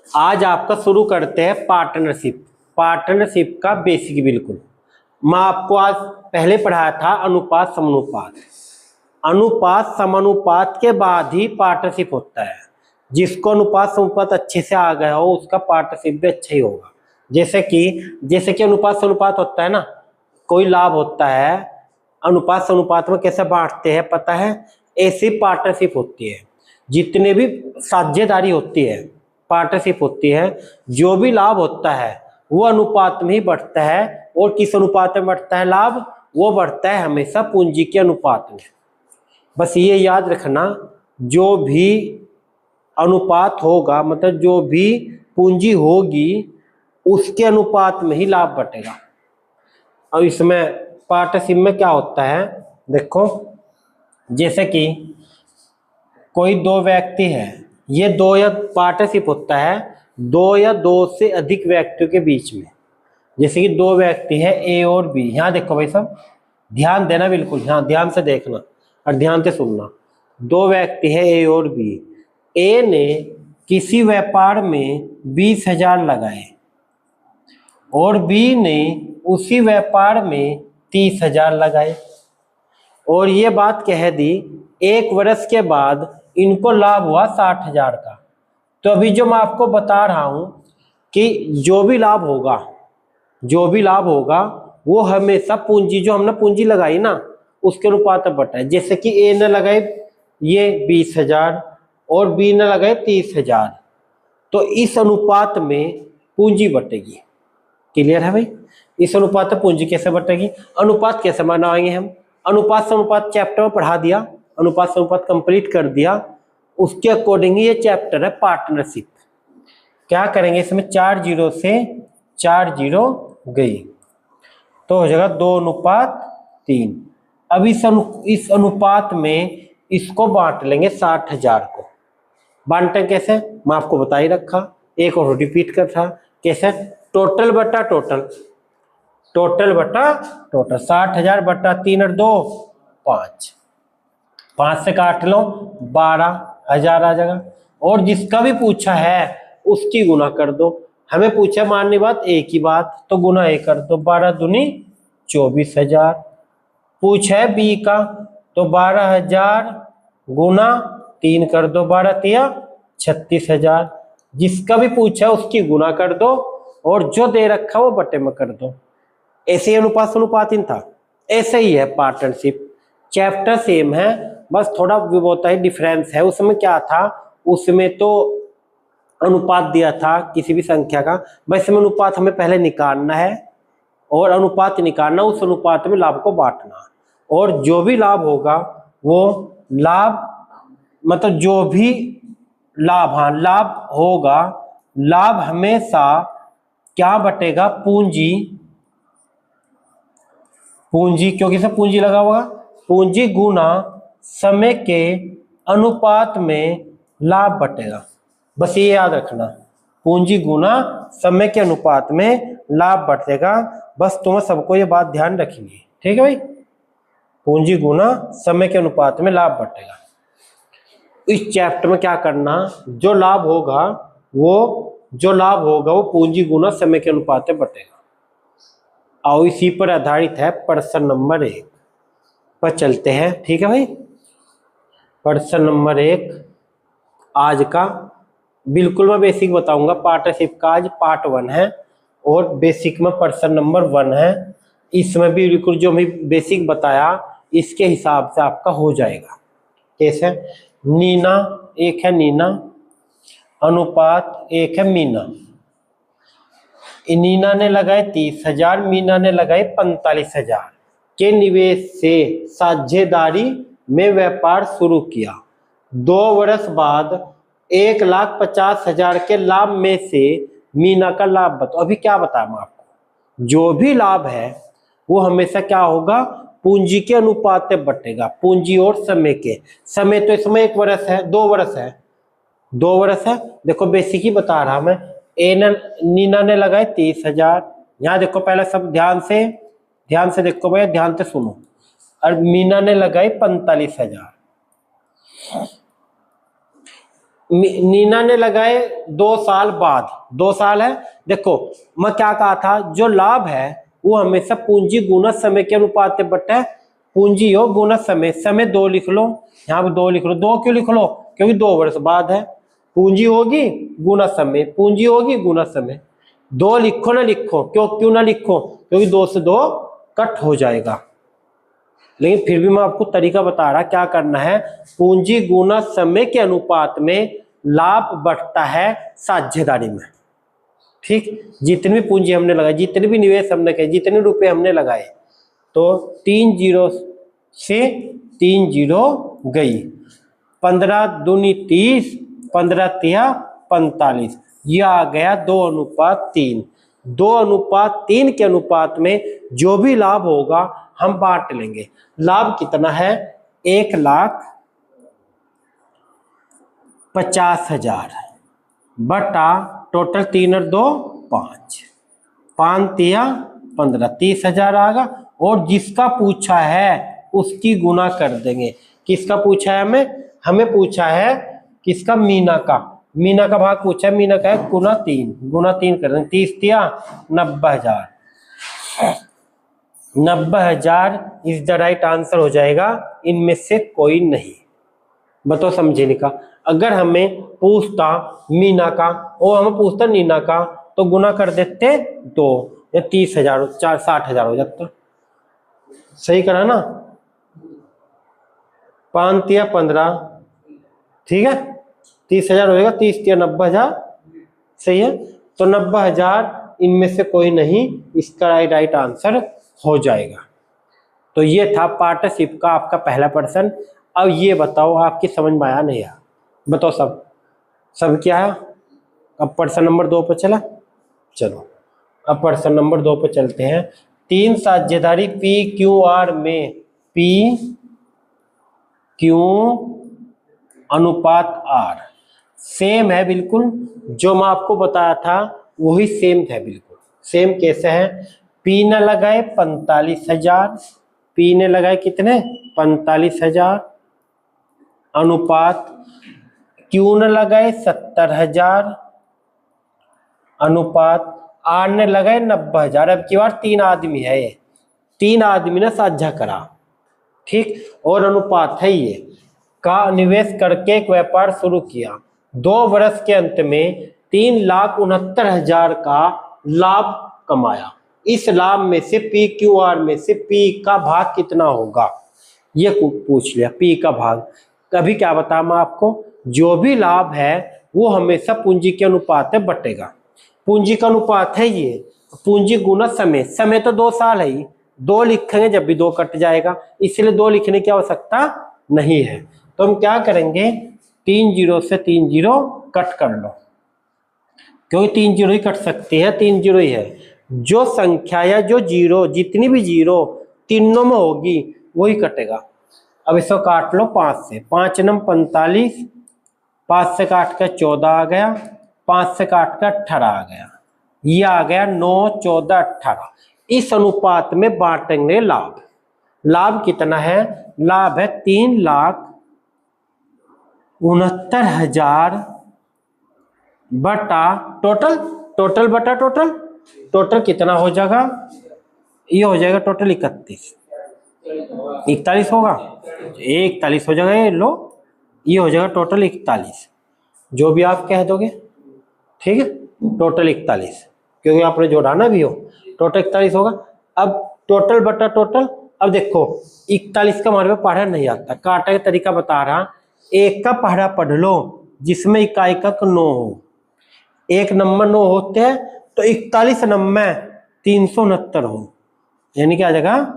आज आपका शुरू करते हैं पार्टनरशिप। पार्टनरशिप का बेसिक बिल्कुल। मैं आपको आज पहले पढ़ाया था अनुपात समानुपात। अनुपात समानुपात के बाद ही पार्टनरशिप होता है। जिसको अनुपात समानुपात अच्छे से आ गया हो उसका पार्टनरशिप भी अच्छा ही होगा। जैसे कि अनुपात समानुपात होता है ना, कोई लाभ होता है, अनुपात समानुपात में कैसे बांटते हैं पता है, ऐसी पार्टनरशिप होती है। जितने भी साझेदारी होती है, पार्टनरशिप होती है, जो भी लाभ होता है वो अनुपात में ही बढ़ता है। और किस अनुपात में बढ़ता है लाभ? वो बढ़ता है हमेशा पूंजी के अनुपात में। बस ये याद रखना, जो भी अनुपात होगा मतलब जो भी पूंजी होगी उसके अनुपात में ही लाभ बढ़ेगा। और इसमें पार्टनरशिप में क्या होता है देखो, जैसे कि कोई दो व्यक्ति है, ये दो या पार्टनरशिप होता है दो या दो से अधिक व्यक्तियों के बीच में। जैसे कि दो व्यक्ति है ए और बी। यहाँ देखो भाई सब, ध्यान देना बिल्कुल, यहाँ ध्यान से देखना और ध्यान से सुनना। दो व्यक्ति है ए और बी। ए ने किसी व्यापार में 20,000 लगाए और बी ने उसी व्यापार में 30,000 लगाए और ये बात कह दी, एक वर्ष के बाद इनको लाभ हुआ 60,000 का। तो अभी जो मैं आपको बता रहा हूं कि जो भी लाभ होगा वो हमेशा पूंजी, जो हमने पूंजी लगाई ना उसके अनुपात में बढ़ता है। जैसे कि ए ने लगाए ये 20,000 और बी ने लगाए 30,000, तो इस अनुपात में पूंजी बढ़ेगी। क्लियर है भाई? इस अनुपात में पूंजी कैसे बढ़ेगी, अनुपात कैसे बनाएंगे हम? अनुपात समानुपात चैप्टर में पढ़ा दिया, अनुपात समानुपात कंप्लीट कर दिया, उसके अकॉर्डिंग ये चैप्टर है पार्टनरशिप। क्या करेंगे इसमें, 4 जीरो से 4 जीरो गई तो हो जाएगा 2:3। अब इस अनुपात में इसको बांट लेंगे 60,000 को। बांटे कैसे, मैं आपको बता ही रखा, एक और रिपीट कर था। कैसे? टोटल बटा टोटल, 60,000 बटा 3 और 2 5, 5 से काट लो 12,000 आ जाएगा। और जिसका भी पूछा है उसकी गुना कर दो। हमें पूछा माननी बात एक ही बात, तो गुना एक कर दो, 12 दूनी 24,000। पूछा है बी का, तो 12,000 गुना 3 कर दो, 12 तिया 36,000। जिसका भी पूछा उसकी गुना कर दो और जो दे रखा वो बटे में कर दो। ऐसे ही अनुपात समानुपात था, ऐसे ही है पार्टनरशिप। चैप्टर सेम है, बस थोड़ा होता है डिफरेंस है। उसमें क्या था, उसमें तो अनुपात दिया था किसी भी संख्या का, वैसे में अनुपात हमें पहले निकालना है और अनुपात निकालना, उस अनुपात में लाभ को बांटना। और जो भी लाभ होगा वो लाभ मतलब जो भी लाभ, हाँ लाभ होगा, लाभ हमेशा क्या बटेगा, पूंजी क्योंकि सब पूंजी लगा हुआ, पूंजी गुना समय के अनुपात में लाभ बटेगा। बस ये याद रखना, पूंजी गुना समय के अनुपात में लाभ बढ़ेगा। बस तुम्हें सबको ये बात ध्यान रखनी है, ठीक है भाई? पूंजी गुना समय के अनुपात में लाभ बढ़ेगा। इस चैप्टर में क्या करना, जो लाभ होगा वो पूंजी गुना समय के अनुपात में बढ़ेगा। और इसी पर आधारित है प्रश्न नंबर 1 पर चलते हैं, ठीक है भाई? प्रश्न नंबर 1 आज का बिल्कुल मैं बेसिक बताऊंगा। पार्टनरशिप का आज पार्ट 1 है और बेसिक में प्रश्न नंबर 1 है। इसमें भी बिल्कुल जो मैं बेसिक बताया इसके हिसाब से आपका हो जाएगा। कैसे? नीना एक है, नीना अनुपात एक है मीना। नीना ने लगाए 30,000, मीना ने लगाए 45,000 के निवेश से साझेदारी में व्यापार शुरू किया। 2 वर्ष बाद 1,50,000 के लाभ में से मीना का लाभ बताओ। अभी क्या बताया मैं आपको, जो भी लाभ है वो हमेशा क्या होगा, पूंजी के अनुपात में बटेगा। पूंजी और समय के, समय तो इसमें 1 वर्ष है, 2 वर्ष है, 2 वर्ष है। देखो बेसिक ही बता रहा मैं। नीना ने लगाए 30,000, यहाँ देखो पहले सब ध्यान से देखो भैया, ध्यान से सुनो। और मीना ने लगाए 45,000। नीना ने लगाए 2 साल बाद, 2 साल है। देखो मैं क्या कहा था, जो लाभ है वो हमेशा पूंजी गुना समय के अनुपात में बटा है। पूंजी हो गुना समय, समय 2 लिख लो, यहाँ पे 2 लिख लो। 2 क्यों लिख लो, क्योंकि 2 वर्ष बाद है। पूंजी होगी गुना समय, पूंजी होगी गुना समय। 2 लिखो ना लिखो, क्यों ना लिखो, क्योंकि 2 से 2 कट हो जाएगा। लेकिन फिर भी मैं आपको तरीका बता रहा क्या करना है। पूंजी गुना समय के अनुपात में लाभ बढ़ता है साझेदारी में। ठीक, जितनी भी पूंजी हमने लगाई, जितने भी निवेश हमने किए, जितने रुपए हमने लगाए, तो 3 जीरो से 3 जीरो गई। 15 दूनी 30, 15 तिया 45, यह आ गया 2:3। 2:3 के अनुपात में जो भी लाभ होगा हम बांट लेंगे। लाभ कितना है, 1,50,000 बटा टोटल 3 और 2 5, 5 तिया 15, 30,000 आएगा। और जिसका पूछा है उसकी गुना कर देंगे। किसका पूछा है हमें पूछा है किसका, मीना का। मीना का भाग पूछा है, मीना का है गुना 3 कर देंगे। 30 तिया 90,000, 90,000 इज द राइट आंसर हो जाएगा, इनमें से कोई नहीं। बताओ समझे नहीं का। अगर हमें पूछता मीना का और हमें पूछता नीना का तो गुना कर देते 2, या 30,000 60,000 हो जाता। सही करा ना, 5 तिया 15, ठीक है, 30,000 होएगा। 30 तिया 90,000, सही है। तो 90,000 इनमें से कोई नहीं, इसका राइट आंसर हो जाएगा। तो ये था पार्टनरशिप का आपका पहला प्रश्न। अब ये बताओ आपकी समझ में आया नहीं आया, बताओ सब क्या है। अब प्रश्न नंबर 2 पर चला, चलो अब प्रश्न नंबर 2 पर चलते हैं। 3 साझेदारी पी क्यू आर में पी क्यू अनुपात आर सेम है बिल्कुल, जो मैं आपको बताया था वही सेम है बिल्कुल। सेम कैसे है, पी ने लगाए 45,000, पी ने लगाए कितने 45,000 अनुपात क्यू ने लगाए 70,000 अनुपात आर ने लगाए 90,000। अब की बार 3 आदमी है, ये 3 आदमी ने साझा करा, ठीक, और अनुपात है ये का निवेश करके एक व्यापार शुरू किया। 2 वर्ष के अंत में 3,69,000 का लाभ कमाया। इस लाभ में से पी क्यू आर में से पी का भाग कितना होगा, ये पूछ लिया। पी का भाग कभी क्या बताया मैं आपको, जो भी लाभ है वो हमेशा पूंजी के अनुपात में बटेगा। पूंजी का अनुपात है ये, पूंजी गुना समय, समय तो 2 साल है ही, 2 लिखेंगे जब भी 2 कट जाएगा, इसलिए 2 लिखने की आवश्यकता नहीं है। तो हम क्या करेंगे, 3 जीरो से 3 जीरो कट कर लो, क्योंकि 3 जीरो ही कट सकती है, 3 जीरो ही है। जो संख्या या जो जीरो, जितनी भी जीरो तीनों में होगी वही कटेगा। अब इसको काट लो 5 से, 5 नम 45, 5 से काट कर 14 आ गया, 5 से काट कर 18 आ गया, ये आ गया 9, 14, 18। इस अनुपात में बांटेंगे लाभ। लाभ कितना है, लाभ है 3,69,000 बटा टोटल बटा टोटल कितना हो जाएगा, ये हो जाएगा टोटल 41 होगा, 41 हो जाएगा। ये लो, ये हो जाएगा टोटल 41, जो भी आप कह दोगे, ठीक है, टोटल 41, क्योंकि आपने जोड़ा ना भी हो, टोटल 41 होगा। अब टोटल बटा टोटल, अब देखो 41 का हमारे पे पढ़ा नहीं आता, काटा का तरीका बता रहा। 1 का पढ़ा पढ़ लो जिसमें इकाई का 9 हो, 1 नंबर 9 होते हैं, तो 41 नंबर 369 हो, यानी क्या आ जाएगा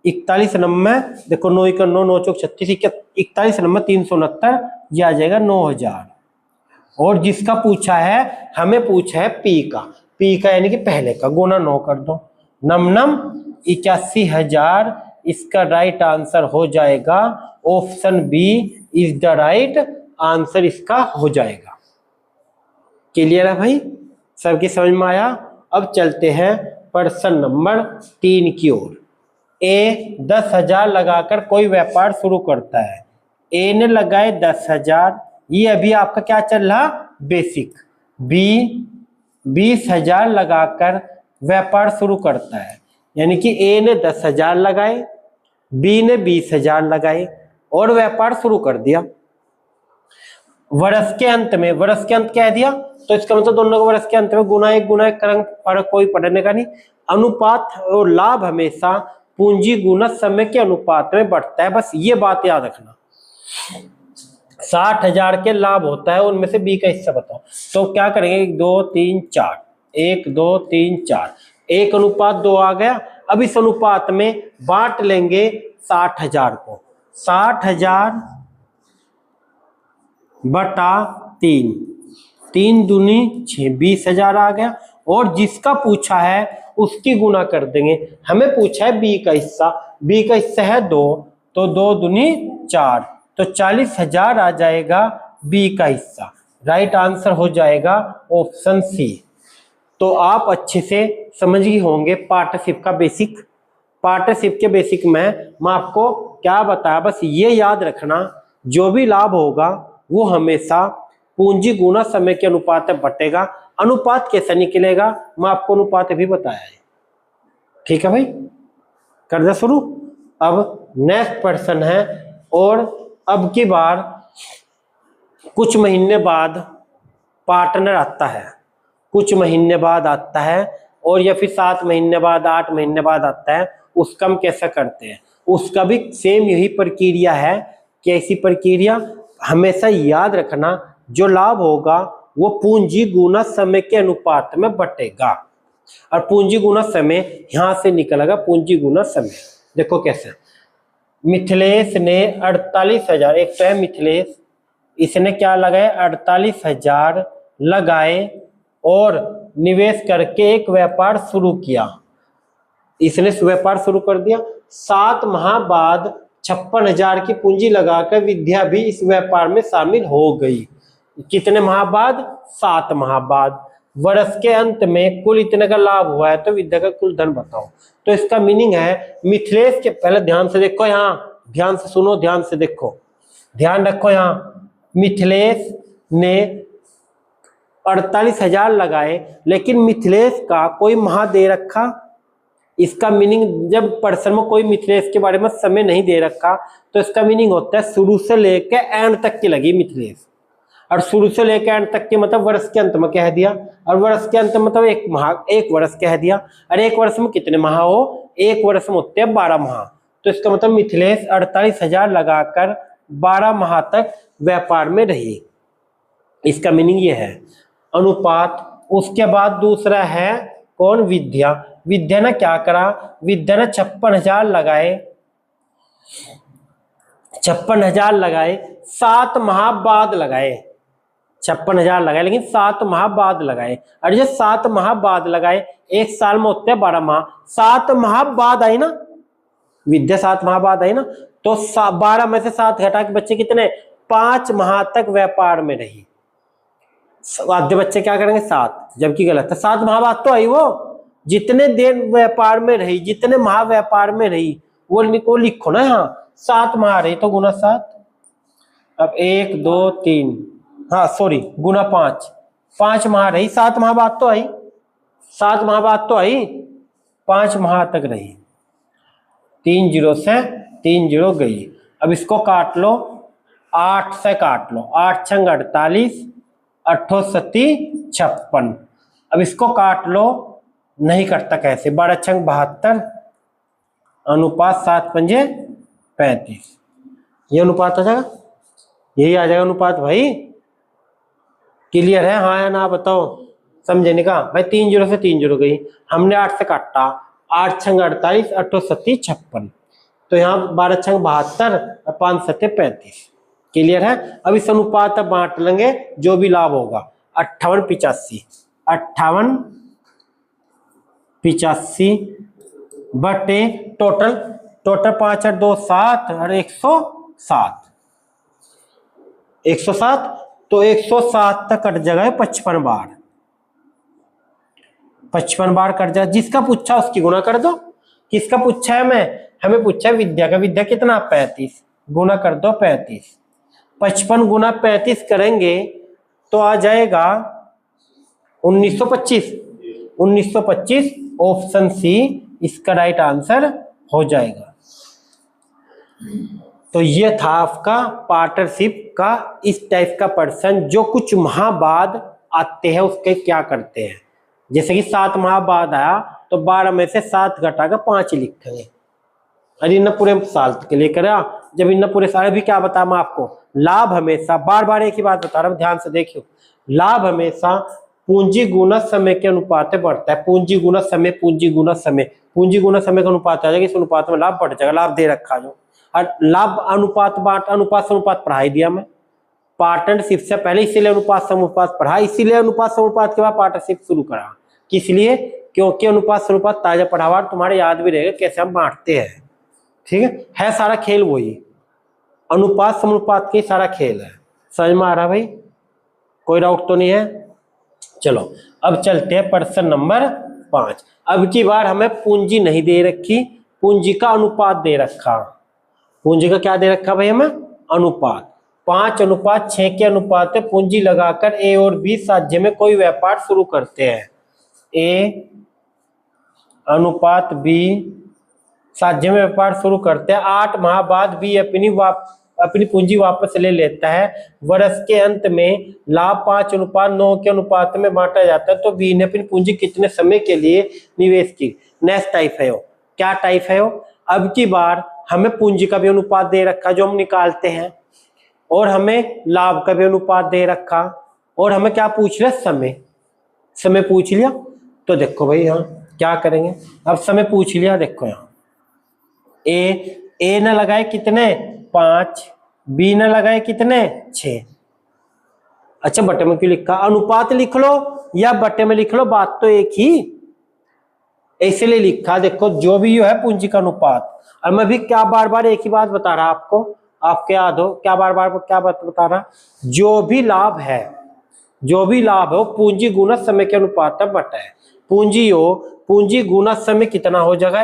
41 नंबर, देखो 9 का 9, 9 चौक 36, 41 नंबर 369, यह आ जाएगा 9,000। और जिसका पूछा है, हमें पूछा है पी का यानी कि पहले का, गुना 9 कर दो, नम 81,000, इसका राइट आंसर हो जाएगा option B is the right answer, इसका हो जाएगा। क्लियर है भाई, सबकी समझ में आया। अब चलते हैं प्रश्न नंबर 3 की ओर। ए 10,000 लगाकर कोई व्यापार शुरू करता है। ए ने लगाए 10,000, ये अभी आपका क्या चल रहा, बेसिक। बी 20,000 लगाकर व्यापार शुरू करता है, यानी कि ए ने 10,000 लगाए, बी ने 20,000 लगाए और व्यापार शुरू कर दिया। वर्ष के अंत में, वर्ष के अंत कह दिया तो इसका मतलब दोनों को वर्ष के अंत में गुना एक करेंगे, फर्क कोई पढ़ने का नहीं। अनुपात और लाभ हमेशा पूंजी गुना समय के अनुपात में बढ़ता है, बस ये बात याद रखना। 60,000 के लाभ होता है, उनमें से बी का हिस्सा बताओ। तो क्या करेंगे, 1 2 3 4, 1 2 3 4, 1:2 आ गया। अब इस अनुपात में बांट लेंगे 60,000 को, 60,000 बटा 3, 3 दूनी 6, 20,000 आ गया। और जिसका पूछा है उसकी गुना कर देंगे। हमें पूछा है बी का हिस्सा, बी का हिस्सा है 2, तो 2 दूनी 4, तो 40,000 आ जाएगा बी का हिस्सा। राइट आंसर हो जाएगा ऑप्शन सी। तो आप अच्छे से समझ गए होंगे पार्टनरशिप का बेसिक। पार्टनरशिप के बेसिक में मैं आपको क्या बताया, बस ये याद रखना, जो भी लाभ होगा वो हमेशा पूंजी गुना समय के अनुपात में बटेगा। अनुपात कैसे निकलेगा, मैं आपको अनुपात भी बताया है। ठीक है भाई, कर दे शुरू। अब नेक्स्ट प्रश्न है, और अब की बार कुछ महीने बाद पार्टनर आता है, कुछ महीने बाद आता है, और या फिर 7 महीने बाद, 8 महीने बाद आता है, उसका हम कैसा करते हैं, उसका भी सेम यही प्रक्रिया है। कैसी प्रक्रिया, हमेशा याद रखना, जो लाभ होगा वो पूंजी गुना समय के अनुपात में बटेगा। और पूंजी गुना समय यहां से निकलेगा, पूंजी गुना समय। देखो कैसे, मिथिलेश ने 48,000, एक तो है मिथिलेश, इसने क्या लगाए, 48,000 लगाए और निवेश करके एक व्यापार शुरू किया। इसने व्यापार शुरू कर दिया। 7 माह बाद 56,000 की पूंजी लगाकर विद्या भी इस व्यापार में शामिल हो गई। कितने माह बाद, 7 माह बाद। वर्ष के अंत में कुल इतने का लाभ हुआ है, तो विद्या का कुल धन बताओ। तो इसका मीनिंग है मिथिलेश के, पहले ध्यान से देखो, यहाँ ध्यान से सुनो, ध्यान से देखो, ध्यान रखो। यहाँ मिथिलेश ने 48,000 लगाए, लेकिन मिथिलेश का कोई माह दे रखा। इसका मीनिंग, जब पर्सन में कोई मिथिलेश के बारे में समय नहीं दे रखा, तो इसका मीनिंग होता है शुरू से लेकर एंड तक की लगी मिथिलेश। और शुरू से लेकर एंड तक के मतलब वर्ष के अंत में कह दिया, और वर्ष के अंत मतलब एक वर्ष कह दिया। और एक वर्ष में कितने माह हो, एक वर्ष में होते हैं 12 माह। तो इसका मतलब मिथिलेश 48,000 लगाकर 12 माह तक व्यापार में रही। इसका मीनिंग ये है अनुपात। उसके बाद दूसरा है कौन, विद्या। विद्या ने क्या करा, विद्या ने 56,000 लगाए, 56,000 लगाए, 7 माह बाद लगाए। 56,000 लगाए, लेकिन 7 माह बाद लगाए। और ये 7 माह बाद लगाए, एक साल में होते हैं 12 माह, 7 माह बाद आई ना विद्या, 7 माह बाद आई ना, तो 12 में से 7 घटा के बच्चे कितने, 5 माह तक व्यापार में रही। आधे बच्चे क्या करेंगे 7, जबकि गलत है। 7 माह बाद तो आई वो, जितने दिन व्यापार में रही, जितने माह व्यापार में रही, वो लिखो ना यहाँ, 7 माह रही तो गुना 7। अब 1 2 3, हाँ सॉरी, गुना 5, 5 माह रही, 7 माह बाद तो आई, 7 माह बाद तो आई, 5 माह तक रही। 3 0 से 3 0 गई। अब इसको काट लो, 8 से काट लो, 8 छंग 48, 8 सती 56। अब इसको काट लो, नहीं कटता कैसे, 12 छंग 72, अनुपात 7 पंजे 35। ये अनुपात आ जाएगा, यही आ जाएगा अनुपात भाई। क्लियर है, हाँ या ना बताओ, समझे नहीं का भाई। 3 0 से 3 0 गई, हमने 8 से काटा, 8 छंग 48, 8 सती 56, तो यहाँ 12 छंग 72 और 5 सते 35। क्लियर है। अब इस अनुपात अब बांट लेंगे, जो भी लाभ होगा 58 85, 58 85 बटे टोटल 5 और 2 7 और 107, 107, तो 107 तक कट जाएगा 55 बार, 55 बार कट जाए। जिसका पूछा उसकी गुना कर दो। किसका पूछा है, हमें पूछा है विद्या का। विद्या कितना, 35, गुना कर दो 35, 55 गुना 35 करेंगे तो आ जाएगा 1925। 1925 ऑप्शन सी इसका राइट आंसर हो जाएगा। तो ये था आपका पार्टनरशिप का इस टाइप का पर्सन जो कुछ माह बाद आते हैं उसके क्या करते हैं। जैसे कि 7 माह बाद आया तो 12 में से 7 घटाकर 5 लिखेंगे। अरे इन पूरे साल के लिए करा, जब इन पूरे साल भी क्या बताया मैं आपको, लाभ हमेशा, बार बार एक ही बात बता रहा हूं, ध्यान से देखियो, लाभ हमेशा पूंजी गुना समय के अनुपात में बढ़ता है। पूंजी गुना समय, पूंजी गुना समय, पूंजी गुना समय का अनुपात आ जाएगा, इस अनुपात में लाभ बढ़ जाएगा। लाभ दे रखा जो, और लाभ अनुपात बाट अनुपात समनुपात पढ़ाई दिया मैं पार्टनरशिप से पहले, इसीलिए अनुपात समनुपात पढ़ा, इसीलिए अनुपात समनुपात के बाद पार्टनरशिप शुरू करा। किस लिए? क्योंकि अनुपात समनुपात ताजा पढ़ावा तुम्हारे याद भी रहेगा कैसे हम बांटते हैं। ठीक है सारा खेल वही अनुपात समनुपात के सारा खेल है। समझ में आ रहा भाई? कोई डाउट तो नहीं है? चलो अब चलते हैं प्रश्न नंबर 5। अब की बार हमें पूंजी नहीं दे रखी, पूंजी का अनुपात दे रखा। पूंजी का क्या दे रखा भाई हमें? अनुपात। 5:6 के अनुपात में पूंजी लगाकर ए और बी साझे में कोई व्यापार शुरू करते हैं। ए अनुपात बी साझे में व्यापार शुरू करते हैं। 8 माह बाद बी अपनी पूंजी वापस ले लेता है। वर्ष के अंत में लाभ 5:9 के अनुपात में बांटा जाता है। तो बी ने अपनी पूंजी कितने समय के लिए निवेश की? नेक्स्ट टाइप है वो। क्या टाइप है वो? अब की बार हमें पूंजी का भी अनुपात दे रखा जो हम निकालते हैं, और हमें लाभ का भी अनुपात दे रखा, और हमें क्या पूछ लिया? समय। समय पूछ लिया। तो देखो भाई यहाँ क्या करेंगे, अब समय पूछ लिया। देखो यहाँ ए न लगाए कितने? 5, बी न लगाए कितने? 6। अच्छा बटे में क्यों लिखा? अनुपात लिख लो या बटे में लिख लो, बात तो एक ही, इसलिए लिखा। देखो जो भी है पूंजी का अनुपात। और मैं भी क्या बार बार एक ही बात बता रहा आपको, आपके याद हो क्या बार बार क्या बात बता रहा? जो भी लाभ है, जो भी लाभ हो पूंजी गुना समय के अनुपात में बटा है। पूंजी हो, पूंजी गुना समय कितना हो जाएगा?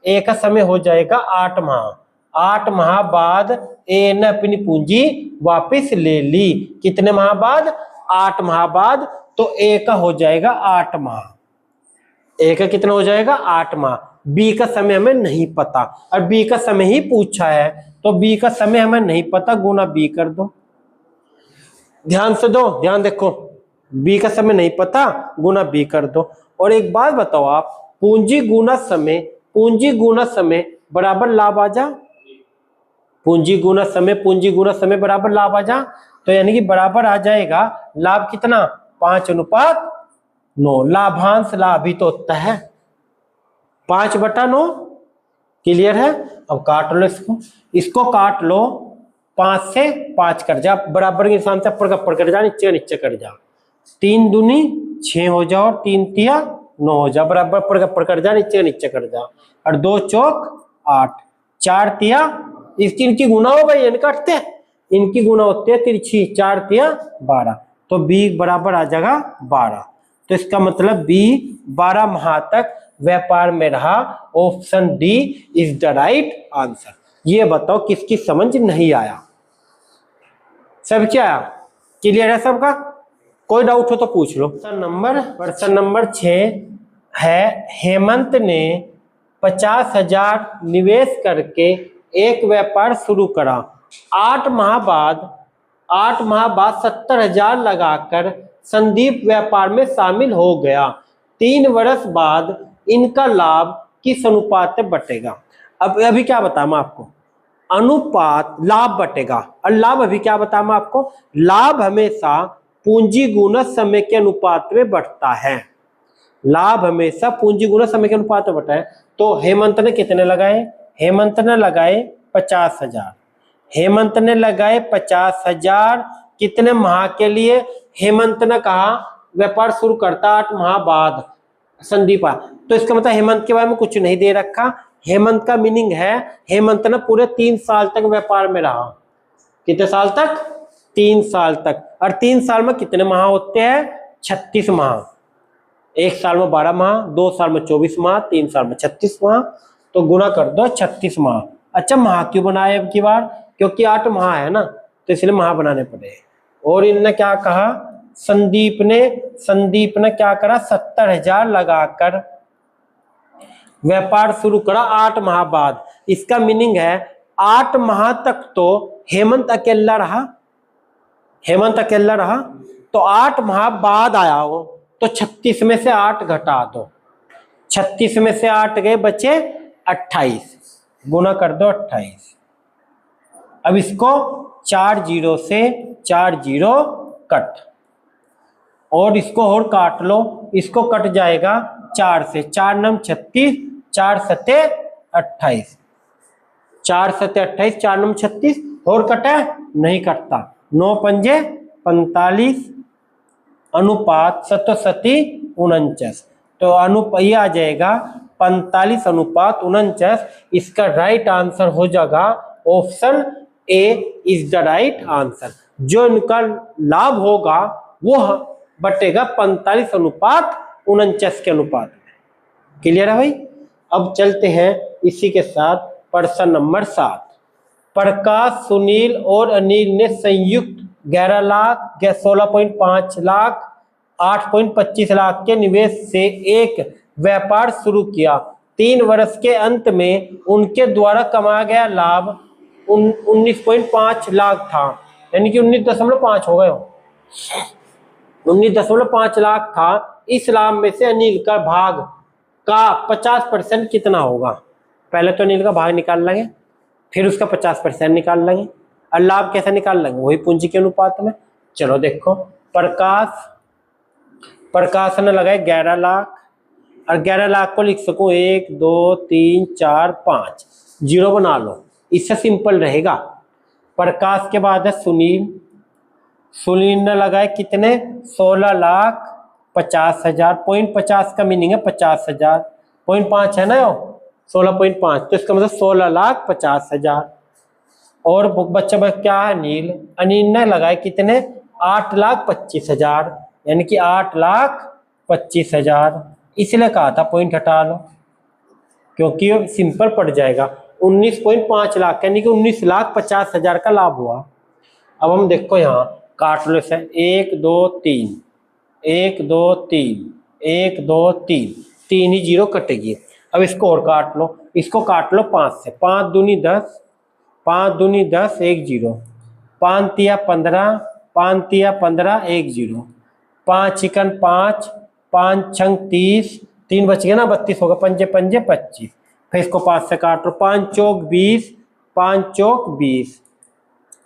एक का समय हो जाएगा 8 माह। 8 माह बाद ए ने अपनी पूंजी वापस ले ली। कितने माह बाद? 8 माह बाद। तो ए का हो जाएगा 8 माह। ए का कितना हो जाएगा? 8 माह। बी का समय हमें नहीं पता, और बी का समय ही पूछा है, तो बी का समय हमें नहीं पता, गुना बी कर दो। ध्यान से दो, ध्यान देखो, बी का समय नहीं पता, गुना बी कर दो। और एक बात बताओ आप, पूंजी गुना समय, पूंजी गुना समय बराबर लाभ आ जा। पूंजी गुना समय, पूंजी गुना समय बराबर लाभ आ जा। तो यानी कि बराबर आ जाएगा लाभ कितना? 5:9। लाभांश लाभ ही तो होता है 5/9। क्लियर है? अब काट लो इसको, इसको काट लो। 5 से 5 कर जा, बराबर के निशान से ऊपर कर जा, नीचे नीचे कर जा। 3 दूनी 6 हो जाओ, और 3 तिया 9 हो जा, बराबर ऊपर कर जा, नीचे नीचे कर जा, और 2 चौक 8, 4 तिया, इसकी इनकी गुना हो भाई, इनके कटते हैं, इनकी गुना होती है तिरछी, 4 तिया 12। तो बी बराबर आ जाएगा 12। तो इसका मतलब बी 12 माह तक व्यापार में रहा। Option D is the right answer. ये बताओ किसकी समझ नहीं आया? सब क्या आया? क्लियर है सबका? कोई डाउट हो तो पूछ लो। प्रश्न नंबर 6 है, हेमंत ने 50,000 निवेश करके एक व्यापार शुरू करा। 8 माह बाद 70,000 लगाकर संदीप व्यापार में शामिल हो गया। 3 वर्ष बाद इनका लाभ किस अनुपात में बटेगा? अब अभी क्या बताया मैं आपको? अनुपात लाभ बटेगा, और लाभ अभी क्या बताया मैं आपको? लाभ हमेशा पूंजी गुना समय के अनुपात में बढ़ता है। लाभ हमेशा पूंजी गुना समय के अनुपात में बढ़ता है। तो हेमंत ने कितने लगाए? हेमंत ने लगाए 50,000। हेमंत ने लगाए 50,000 कितने माह के लिए? हेमंत ने कहा व्यापार शुरू करता 8 माह बाद संदीपा। तो इसका मतलब हेमंत के बारे में कुछ नहीं दे रखा। हेमंत का मीनिंग है हेमंत ने पूरे 3 साल तक व्यापार में रहा। कितने साल तक? 3 साल तक। और 3 साल में कितने माह होते हैं? 36 माह। 1 साल में 12 माह, 2 साल में 24 माह, 3 साल में 36 माह। तो गुना कर दो 36 माह। अच्छा माह क्यों बनाए अब की बार? क्योंकि 8 माह है ना, तो इसलिए महा बनाने पड़े। और इनने क्या कहा, संदीप ने क्या करा, 70,000 लगाकर व्यापार शुरू करा 8 माह बाद। इसका मीनिंग है 8 माह तक तो हेमंत अकेला रहा, तो 8 माह बाद आया हो, तो 36 में से 8 घटा दो, 36 में से 8 गए, बचे 28, गुना कर दो 28। अब इसको 4 जीरो से 4 जीरो कट, और इसको और काट लो, इसको कट जाएगा 4 से, 4 नम 36, 4 सते 28, 4 सते 28, 4 नम 36, और कटे नहीं कटता, 9 पंजे 45, अनुपात 7:49, तो ये आ जाएगा 45 अनुपात 49। इसका राइट आंसर हो जाएगा option A is the right answer. जो इनका लाभ होगा वो बटेगा 45 अनुपात 49 के अनुपात में। क्लियर है भाई। अब चलते हैं इसी के साथ प्रश्न नंबर 7। प्रकाश, सुनील और अनिल ने संयुक्त 11 लाख, 16.5 लाख, 8.25 लाख के निवेश से एक व्यापार शुरू किया। 3 वर्ष के अंत में उनके द्वारा कमाया गया लाभ 19.5 लाख था, यानी कि 19.5 हो गए, 19.5 लाख था। इस लाभ में से अनिल का भाग का 50% कितना होगा? पहले तो अनिल का भाग निकाल लेंगे, फिर उसका 50% निकाल लेंगे, और लाभ कैसे निकाल लेंगे? वही पूंजी के अनुपात में। चलो देखो, प्रकाश ने लगाए 11 लाख, और 11 लाख को लिख सकूं 1 2 3 4 5, जीरो बना लो, इससे सिंपल रहेगा। प्रकाश के बाद है सुनील ने लगाए कितने? 16,50,000। 0.50 का मीनिंग है 50,000, 0.5 है ना, 16.5, तो इसका मतलब 16,50,000। और बच्चा क्या है? अनिल ने लगाए कितने? 8,25,000, यानी कि 8,25,000। इसलिए कहा था पॉइंट हटा लो, क्योंकि सिंपल पड़ जाएगा। 19.5 लाख यानी कि 19,50,000 का लाभ हुआ। अब हम देखो यहाँ काट लो इसे, 1 2 3, 1 2 3, 1 2 3, 3 ही जीरो कटेगी। अब इसको और काट लो, इसको काट लो 5 से, 5 दूनी 10, 5 दूनी 10, 1 जीरो, 5 तिया 15, 5 तिया 15, 1 जीरो, 5 चिकन 5, 5 छंग 30, 3 बच गया ना, 32 होगा, पंजे पंजे 25। फिर इसको 5 से काट लो, 5 चौक 20, 5 चौक 20,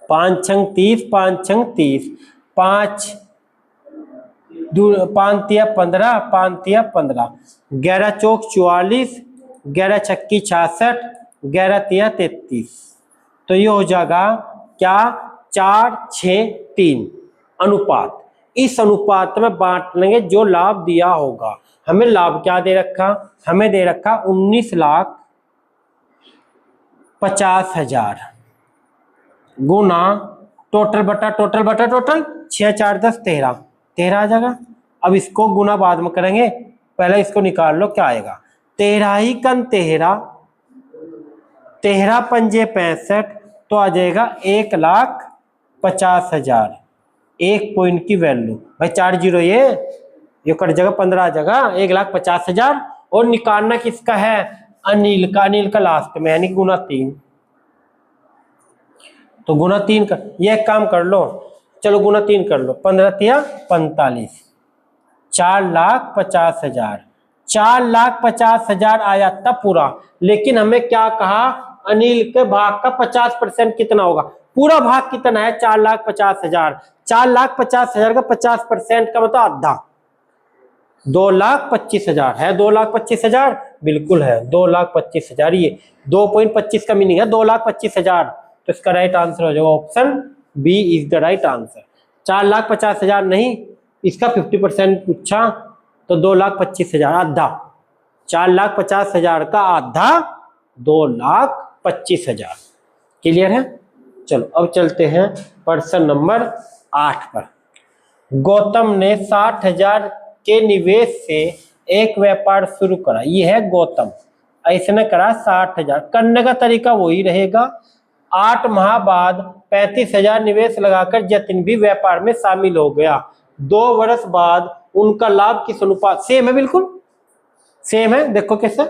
5 छंग 30, 5 छंग 30, 5 तिया 15, 5 तिया 15, 11 चौक 44, 11 छक्की 66, 11 तिया 33। तो ये हो जाएगा क्या? 4 6 3 अनुपात। इस अनुपात में बांट लेंगे जो लाभ दिया होगा। हमें लाभ क्या दे रखा? हमें दे रखा 19,50,000 गुना टोटल बटा टोटल 6 4 10 13 आ जाएगा। अब इसको गुना बाद में करेंगे, पहले इसको निकाल लो क्या आएगा। 13 ही कन 13, 13 पंजे 65, तो आ जाएगा 1,50,000। 1 पॉइंट की वैल्यू भाई 4 जीरो, ये कट जाएगा, 15 आ जाएगा, 1,50,000। और निकालना किसका है? अनिल का लास्ट में, यानी गुना 3। तो गुना 3 कर, ये एक काम कर लो, चलो गुना 3 कर लो, 15 तिया 45, 4,50,000। 4,50,000 आया था पूरा, लेकिन हमें क्या कहा? अनिल के भाग का 50% कितना होगा? पूरा भाग कितना है? 4,50,000। 4,50,000 का 50% का मतलब आधा, 2,25,000 है। 2,25,000 बिल्कुल है, 2,25,000। ये 2.25 का मीनिंग है 2,25,000। तो इसका राइट आंसर हो जाएगा option B is the right answer. 4,50,000 नहीं, इसका 50% पूछा, तो 2,25,000 आधा, 4,50,000 का आधा 2,25,000। क्लियर है। चलो अब चलते हैं प्रश्न नंबर 8 पर। गौतम ने 60,000 के निवेश से एक व्यापार शुरू करा। ये है गौतम, ऐसे ने करा 60,000। करने का तरीका वही रहेगा। 8 माह बाद 35,000 निवेश लगाकर जतिन भी व्यापार में शामिल हो गया। 2 वर्ष बाद उनका लाभ किस अनुपात, सेम है, बिल्कुल सेम है। देखो कैसे,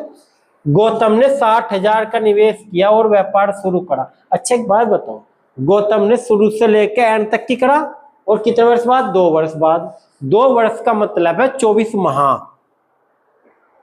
गौतम ने 60,000 का निवेश किया और व्यापार शुरू करा। अच्छा एक बात बताओ, गौतम ने शुरू से लेकर एंड तक की करा और कितने वर्ष बाद, 2 वर्ष बाद। 2 वर्ष का मतलब है 24 माह,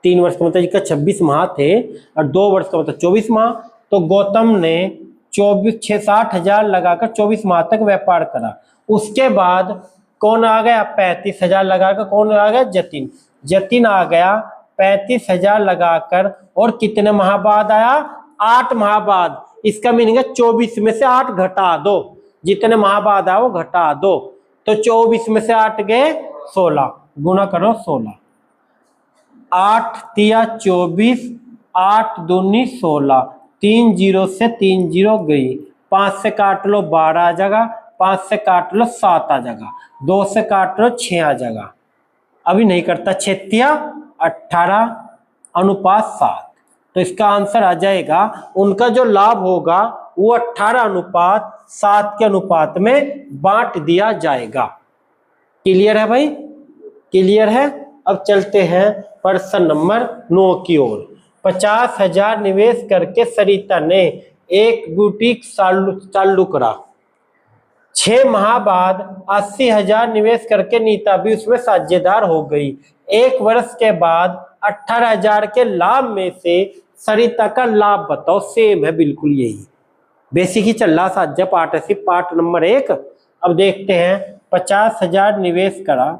3 वर्ष का मतलब इसका 26 माह थे और 2 वर्ष का मतलब 24 माह। तो गौतम ने 60,000 लगाकर 24 माह तक व्यापार करा। उसके बाद कौन आ गया, 35,000 लगाकर कौन आ गया, जतिन। जतिन आ गया 35,000 लगाकर और कितने माह बाद आया, 8 माह बाद। इसका मीनिंग है 24 में से 8 घटा दो, जितने माह बाद आया वो घटा दो। तो 24 में से 8 गए 16, गुना करो 16, 8 तिया 24, 8 दूनी 16, 3 जीरो से 3 जीरो गई, 5 से काट लो 12 आ जाएगा, 5 से काट लो 7 आ जाएगा, 2 से काट लो 6 आ जाएगा। अभी नहीं करता, 6 तिया 18 अनुपात 7। तो इसका आंसर आ जाएगा, उनका जो लाभ होगा वो 18 अनुपात 7 के अनुपात में बांट दिया जाएगा। क्लियर है भाई, क्लियर है। अब चलते हैं प्रश्न नंबर 9 की ओर। 50,000 निवेश करके सरिता ने एक बुटीक चालू करा। 6 माह बाद 80,000 निवेश करके नीता भी उसमें साझेदार हो गई। 1 वर्ष के बाद 18,000 के लाभ में से सरिता का लाभ बताओ। सेम है बिल्कुल, यही बेसिक ही चल रहा साझा पार्टनरशिप पार्ट नंबर 1। अब देखते हैं, 50,000 निवेश करा,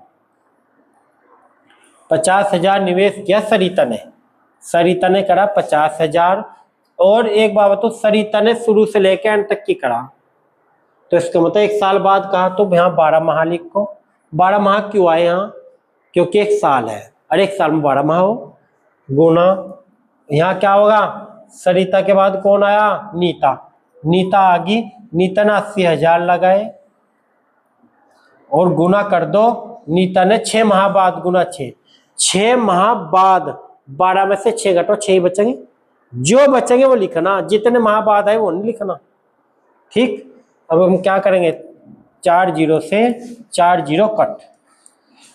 50,000 निवेश किया सरिता ने करा 50,000। और एक बात बताओ, सरिता ने शुरू से लेकर अंत तक की करा, तो इसका मतलब 1 साल बाद कहा, तो यहाँ 12 माह लिखो। 12 माह क्यों आए यहाँ, क्योंकि 1 साल है और 1 साल में 12 माह हो, गुना यहाँ क्या होगा, सरिता के बाद कौन आया, नीता। नीता आ गई, नीता ने 80,000 लगाए और गुना कर दो। नीता ने 6 माह बाद गुना 6 माह बाद 12 में से 6 घटो, 6 ही बचेंगे, जो बचेंगे वो लिखना, जितने माह बाद आए वो नहीं लिखना, ठीक। अब हम क्या करेंगे, 4 जीरो से 4 जीरो कट,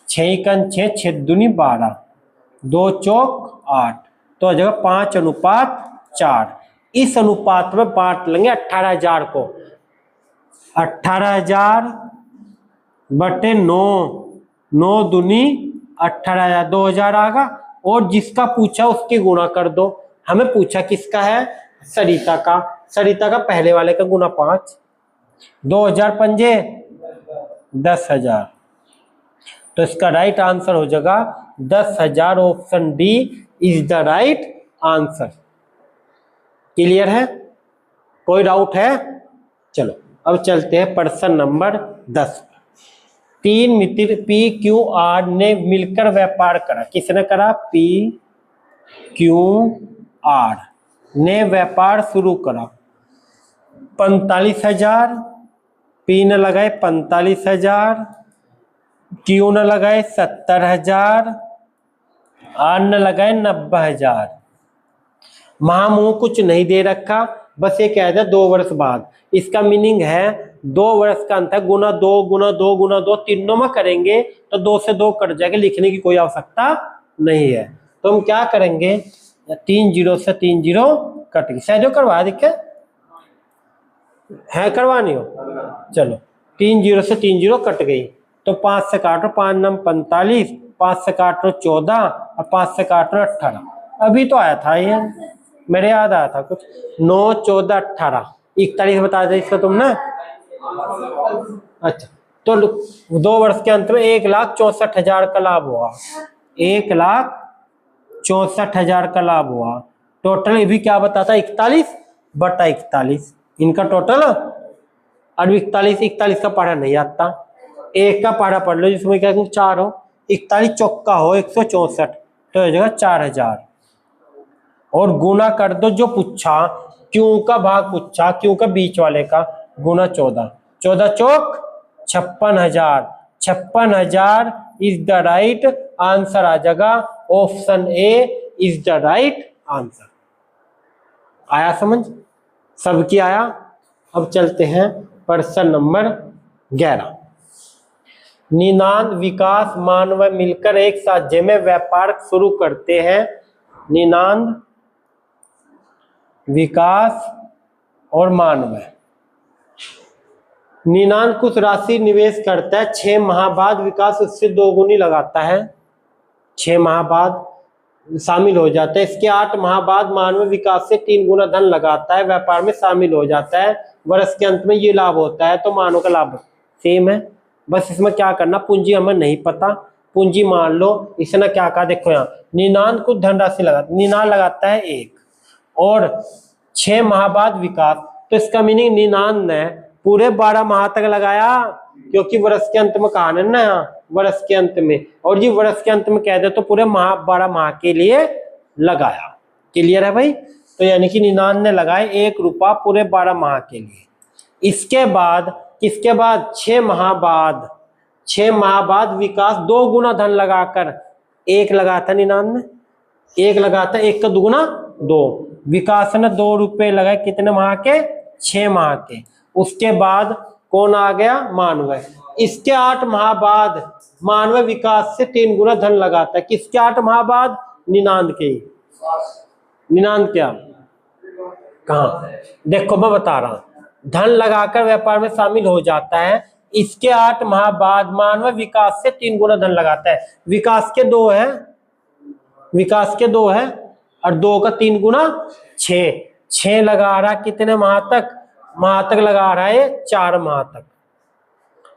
6 6 6 दूनी 12, 2 चौक 8, तो आ जाएगा 5 अनुपात 4। इस अनुपात में बांट लेंगे 18,000 को। 18,000 बटे 9, 9 दूनी 18,000, 2,000 आएगा। और जिसका पूछा उसकी गुणा कर दो। हमें पूछा किसका है, सरिता का। सरिता का पहले वाले का गुना 5, 2,000 पंजे 10,000, तो इसका राइट आंसर हो जाएगा 10,000। Option D is the right answer. Clear है, कोई डाउट है? चलो अब चलते हैं प्रश्न नंबर 10। 3 मित्र पी क्यू आर ने मिलकर व्यापार करा। किसने करा, पी क्यू आर ने व्यापार शुरू करा। 45,000 पी ने लगाए, 45,000 क्यू ने लगाए 70,000, आर ने लगाए 90,000। महामूह कुछ नहीं दे रखा, बस ये कह दिया 2 वर्ष बाद। इसका मीनिंग है 2 वर्ष का अंतर, गुना 2 गुना 2 गुना 2 तीनों में करेंगे तो 2 से 2 कट जाएगा, लिखने की कोई आवश्यकता नहीं है। तो हम क्या करेंगे, 3 जीरो से 3 जीरो कट गई। शायद करवा दिखे है, करवानी हो, चलो 3 जीरो से 3 जीरो कट गई, तो 5 से काटो, 5 नम 45, 5 से काटो 14 और 5 से काटो 18। अभी तो आया था ये, मेरे याद आया था कुछ, 9 14 18 41 बता दे इसका तुमने। अच्छा, तो 2 वर्ष के अंत में 1,64,000 का लाभ हुआ, 1,64,000 का लाभ हुआ। टोटल ये भी क्या बताता, 41 बटा 41 इनका टोटल। और 41 का पढ़ा नहीं आता, 1 का पढ़ा पढ़ लो, जिसमें क्या 4 हो, 41 चौका हो 164, तो हो जाएगा 4,000। और गुना कर दो जो पूछा, क्यों का भाग पूछा, क्यों का बीच वाले का, गुना 14, 14 चौक 56,000, 56,000 इज द राइट आंसर आ जाएगा। Option A is the right answer. आया समझ, सबकी आया। अब चलते हैं प्रश्न नंबर 11। निनाद, विकास, मानव मिलकर एक साझे में व्यापार शुरू करते हैं। निनाद, विकास और मानव। निनाद कुछ राशि निवेश करता है, 6 माह बाद विकास उससे 2 गुनी लगाता है, 6 माह बाद शामिल हो जाता है। इसके 8 माह बाद मानव विकास से 3 गुना धन लगाता है, व्यापार में शामिल हो जाता है। वर्ष के अंत में ये लाभ होता है, तो मानव का लाभ सेम है। बस इसमें क्या करना, पूंजी हमें नहीं पता, पूंजी मान लो। इसने क्या कहा, देखो यहाँ निनाद कुछ धनराशि लगाता, निनाद लगाता है 1 और 6 माह बाद विकास, तो इसका मीनिंग निनाद ने पूरे 12 माह तक लगाया, क्योंकि वर्ष के अंत में कहा ना, वर्ष के अंत में, और ये वर्ष के अंत में कह दे तो पूरे 12 माह के लिए लगाया। क्लियर है भाई? तो यानी कि निनाद ने लगाए 1 रुपया पूरे 12 माह के लिए। इसके बाद किसके बाद, 6 माह बाद, 6 माह बाद विकास 2 गुना धन लगाकर 1 लगाया था निनाद ने, 1 लगाता, 1 का 2 गुना 2, विकास ने 2 रुपए लगाए कितने माह के, 6 माह के। उसके बाद कौन आ गया, मानव। इसके 8 माह बाद मानव विकास से 3 गुना धन लगाता है, किसके 8 माह बाद, निनाद के। निनाद क्या, कहा, देखो मैं बता रहा हूं, धन लगाकर व्यापार में शामिल हो जाता है। इसके 8 माह बाद मानव विकास से 3 गुना धन लगाता है। विकास के 2 है, विकास के 2 है और 2 का 3 गुना 6 लगा रहा कितने माह तक, माह तक लगा रहा है 4 माह तक।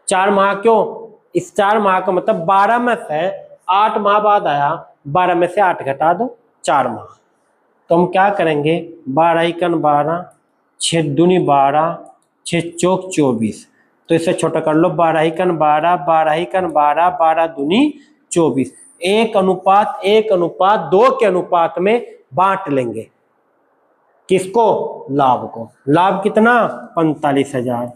4 माह क्यों, इस 4 माह का मतलब 12 में से 8 माह बाद आया, 12 में से 8 घटा दो, 4 माह। तो हम क्या करेंगे, 12 एकन 12, 6 दूनी 12, 6 चौक 24, तो इसे छोटा कर लो, 12 एकन 12, 12 एकन 12, 12 दूनी 24, 1:1:2 के अनुपात में बांट लेंगे। किसको, लाभ को। लाभ कितना, 45,000,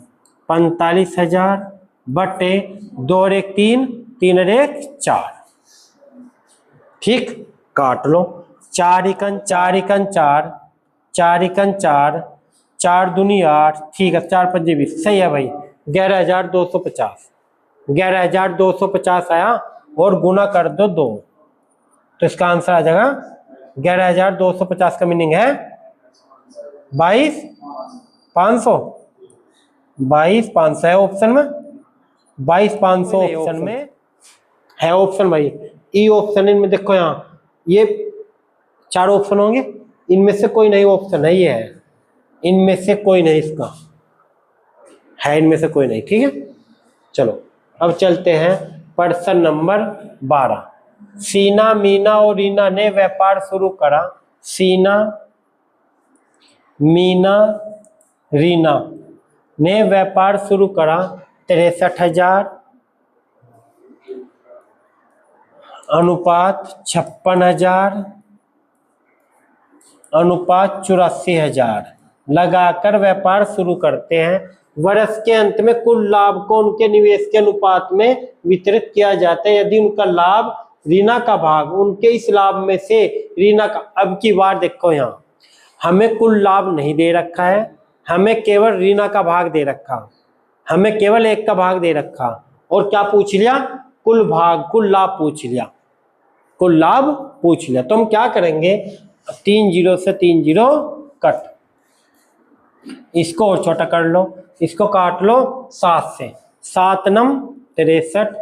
45,000 बटे 2 और 1 3, 3 और 1 4। ठीक, काट लो, 4 एकन 4 एकन 4, 4 एकन 4, 4 दूनी 8, ठीक है, 4 5 20, सही है भाई। 11,250, 11,250 आया और गुना कर दो 2, तो इसका आंसर आ जाएगा 11,250 का मीनिंग है 22,500, 22,500 है ऑप्शन में, 22,500 ऑप्शन में है, ऑप्शन भाई ई ऑप्शन। इनमें देखो यहाँ ये 4 ऑप्शन होंगे, इनमें से कोई नहीं ऑप्शन है, ये है, इनमें से कोई नहीं, इसका है इनमें से कोई नहीं। ठीक है, चलो अब चलते हैं प्रश्न नंबर 12। सीना, मीना और रीना ने व्यापार शुरू करा। सीना, मीना, रीना ने व्यापार शुरू करा। 63,000 अनुपात 56,000 अनुपात 84,000 लगाकर व्यापार शुरू करते हैं। वर्ष के अंत में कुल लाभ को उनके निवेश के अनुपात में वितरित किया जाता है। यदि उनका लाभ रीना का भाग उनके इस लाभ में से रीना का, अब की बार देखो यहाँ हमें कुल लाभ नहीं दे रखा है, हमें केवल रीना का भाग दे रखा, हमें केवल 1 का भाग दे रखा, और क्या पूछ लिया, कुल भाग, कुल लाभ पूछ लिया, कुल लाभ पूछ लिया। तो हम क्या करेंगे, 3 0 से 3 0 कट, इसको और छोटा कर लो, इसको काट लो 7 से, 7 9 63,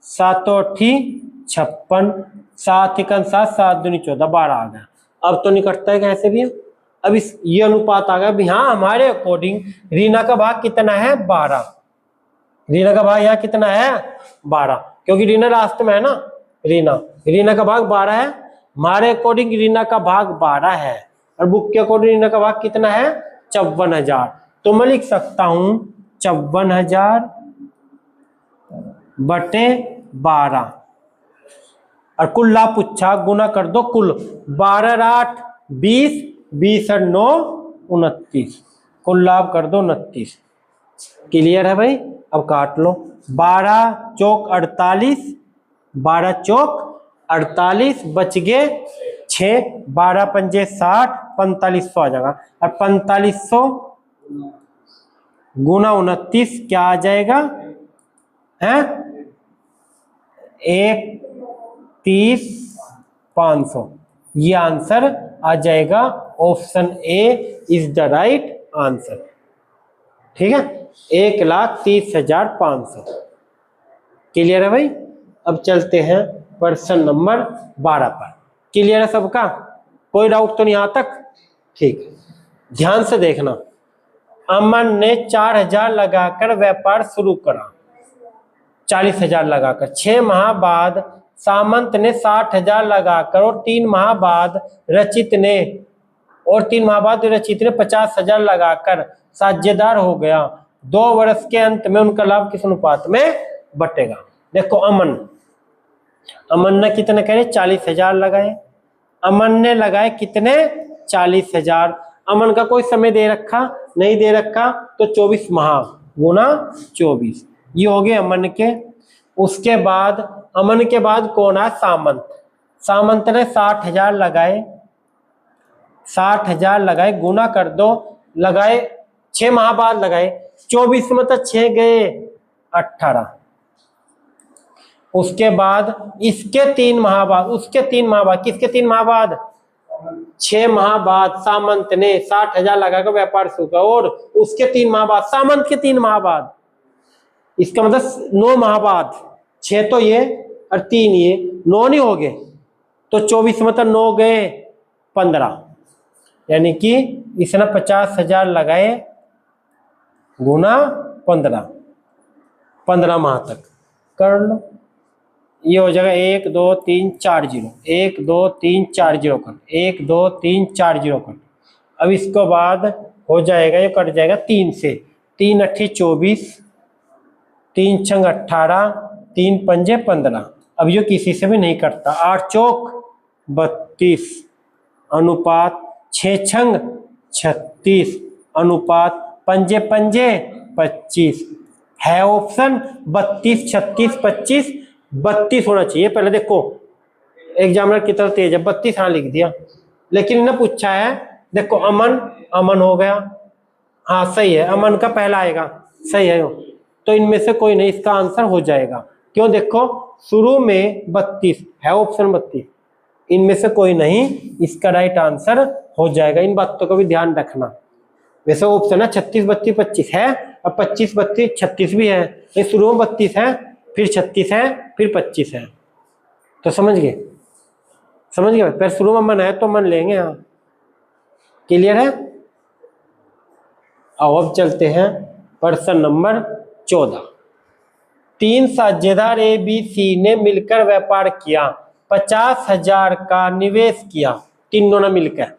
7 8 56, 7 एकन 7, 7 दूनी 14, 12 आ गया। अब तो नहीं कटता है कैसे भी, अब इस ये अनुपात आ गया भी। हाँ, हमारे अकॉर्डिंग रीना का भाग कितना है, 12, रीना का भाग यहाँ कितना है, 12, क्योंकि रीना लास्ट में है ना, रीना का भाग 12 है, हमारे अकॉर्डिंग रीना का भाग 12 है, और बुक के अकॉर्डिंग रीना का भाग कितना है, 54,000। तो मैं लिख सकता हूं 54,000 बटे 12, और कुल लाभ पूछा, गुना कर दो कुल, 12 8 20, 20 और 9 29, कुल लाभ कर दो 29। क्लियर है भाई? अब काट लो, 12 चौक 48, 12 चौक 48, बच गए 6, 12 पंजे 60, 4500 आ जाएगा। और 4500 गुना 29 क्या आ जाएगा है 31,500। ये आंसर आ जाएगा, option A is the right answer. ठीक है, 1,30,500। क्लियर है भाई। अब चलते हैं प्रश्न नंबर 12 पर। क्लियर है सबका, कोई डाउट तो नहीं यहां तक? ठीक है, ध्यान से देखना। अमन ने 4,000 लगाकर व्यापार शुरू करा, 40,000 लगाकर। 6 माह बाद सामंत ने 60,000 लगाकर और 3 माह बाद रचित ने 50,000 लगाकर साझेदार हो गया। 2 वर्ष के अंत में उनका लाभ किस अनुपात में बटेगा? देखो अमन ने कितने करे 40,000 लगाए। अमन ने लगाए कितने 40,000। अमन का कोई समय दे रखा नहीं दे रखा, तो 24 माह गुना 24, ये हो गए अमन के। उसके बाद अमन के बाद कौन है? सामंत। सामंत ने 60,000 लगाए, 60,000 लगाए, गुना कर दो, लगाए 6 माह बाद लगाए, 24 में तो 6 गए 18। उसके बाद इसके 3 माह बाद, उसके 3 माह बाद, किसके 3 माह बाद? 6 माह बाद सामंत ने 60,000 लगाकर व्यापार शुरू किया, और उसके 3 माह बाद, सामंत के 3 माह बाद, इसका मतलब 9 माह बाद। 6 तो ये और 3 ये, 9 नहीं हो गए, तो 24 में तो 9 गए 15, यानी कि इसने 50,000 लगाए गुना 15 माह तक कर लो। ये हो जाएगा 1 2 3 4 0, 1 2 3 4 0 कट, 1 2 3 4 0 कट। अब इसके बाद हो जाएगा, ये कट जाएगा 3 से, 3 8 24, 3 6 18, 3 5 15। अब ये किसी से भी नहीं कटता। 8 चौक 32 अनुपात 6 छंग 36 अनुपात 5 5 25 है ऑप्शन 32 36 25 32 होना चाहिए। पहले देखो एग्जामिनर कितना तेज है, 32 हाँ लिख दिया, लेकिन इन्हें पूछा है, देखो अमन हो गया, हाँ सही है, अमन का पहला आएगा, सही है। तो इनमें से कोई नहीं, इसका आंसर हो जाएगा। क्यों? देखो शुरू में 32 है, ऑप्शन 32, इनमें से कोई नहीं, इसका राइट आंसर हो जाएगा। इन बातों का भी ध्यान रखना। वैसे ऑप्शन है 36 32 25 है, अब 25 32 36 भी है, ये शुरू में 32 है, फिर 36 है, फिर 25 है। तो समझ गए फिर शुरू में मन है तो मन लेंगे। हाँ क्लियर है। अब चलते हैं प्रश्न नंबर 14। 3 साझेदार ABC ने मिलकर व्यापार किया, 50,000 का निवेश किया, तीनों ने मिलकर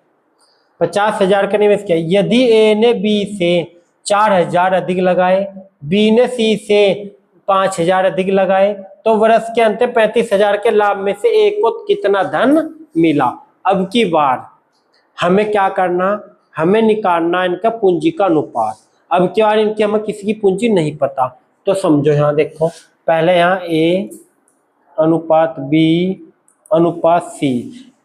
50,000 का निवेश किया। यदि A ने B से 4,000 अधिक लगाए, B ने C से 5,000 अधिक लगाए, तो वर्ष के अंत 35,000 के लाभ में से A को कितना धन मिला? अब की बार हमें क्या करना, हमें निकालना इनका पूंजी का अनुपात। अब की बार इनकी हमें किसी की पूंजी नहीं पता, तो समझो यहाँ देखो, पहले यहाँ A अनुपात B अनुपात C।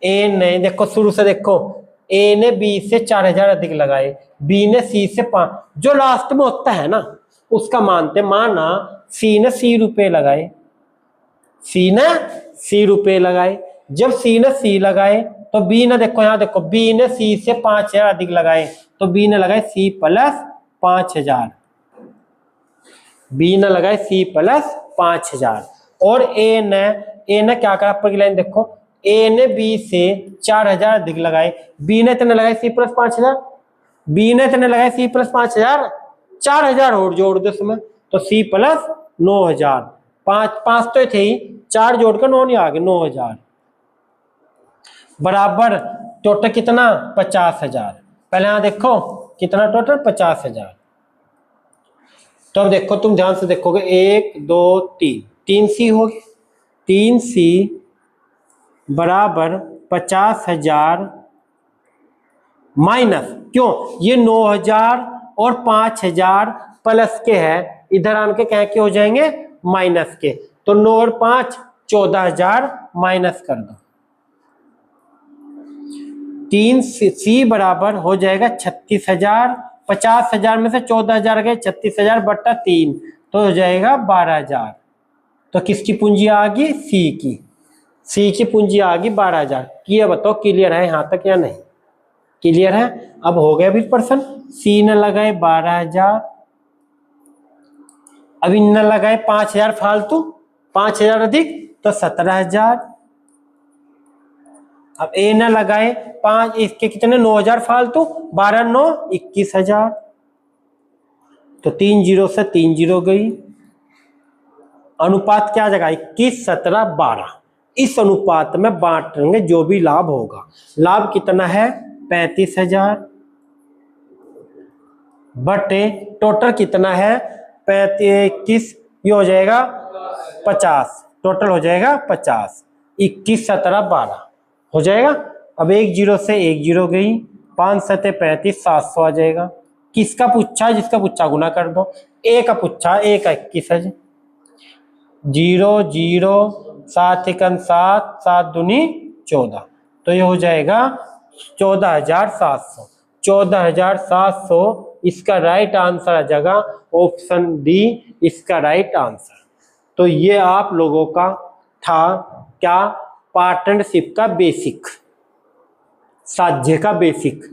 A ने देखो शुरू से देखो, A ने B से 4,000 अधिक लगाए, B ने C से 5, जो लास्ट में होता है ना उसका मानते। माना C ने C रुपए लगाए, C ने C रुपए लगाए, जब C ने C लगाए तो B ने देखो, यहाँ देखो B ने C से 5,000 अधिक लगाए, तो B ने लगाए C प्लस 5,000, B ने लगाए C प्लस 5,000। और A ने क्या करा, ऊपर की लाइन देखो, A ने B से 4,000 अधिक लगाए, B ने इतने लगाए C प्लस 5,000, B ने इतने लगाए C प्लस 5,000, 4,000 और जोड़ दो इसमें, तो C प्लस 9,000, 5 तो थे ही, 4 जोड़कर 9 नहीं आ गए, 9,000 बराबर टोटल कितना 50,000। पहले यहां देखो कितना टोटल 50,000। तो अब देखो तुम ध्यान से देखोगे, 1 2 3, 3 C हो गए, 3 C बराबर 50,000 माइनस, क्यों ये 9,000 और 5,000 प्लस के है, इधर आन के क्या के हो जाएंगे माइनस के, तो 9 और 5 14,000 माइनस कर दो। 3 C बराबर हो जाएगा 36,000 50,000 में से 14,000 गए, 36,000 बट्टा 3, तो हो जाएगा 12,000। तो किसकी पूंजी आ गई? सी की। सी की पूंजी आ गई 12,000। ये बताओ क्लियर है यहाँ तक या नहीं? क्लियर है? अब हो गया 20%। सी ने लगाए 12,000, अब इन लगाए 5,000 फालतू, 5,000 अधिक तो 17,000। अब ए ने लगाए 5, इसके कितने 9,000 फालतू, 12 9 21,000। तो 3 जीरो से 3 जीरो गई। अनुपात क्या जगह? 21 17 12। इस अनुपात में बांटेंगे जो भी लाभ होगा। लाभ कितना है? 35,000 बटे टोटल कितना है? 21, ये हो जाएगा 50, टोटल हो जाएगा 50। 21 17 12 हो जाएगा। अब 1 जीरो से 1 जीरो गई, 5 सते 35, 700 आ जाएगा। किसका पुच्छा? जिसका पुच्छा गुना कर दो। ए का पुच्छा, ए का 21 है। 0 0 7 एकन 7, 7 दूनी 14, तो ये हो जाएगा 14,700। 14,700 इसका राइट आंसर आ जाएगा ऑप्शन डी, इसका राइट आंसर। तो ये आप लोगों का था क्या? पार्टनरशिप का बेसिक, साझे का बेसिक।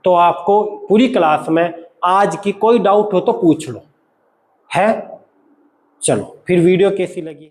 तो आपको पूरी क्लास में आज की कोई डाउट हो तो पूछ लो, है? चलो फिर वीडियो कैसी लगी?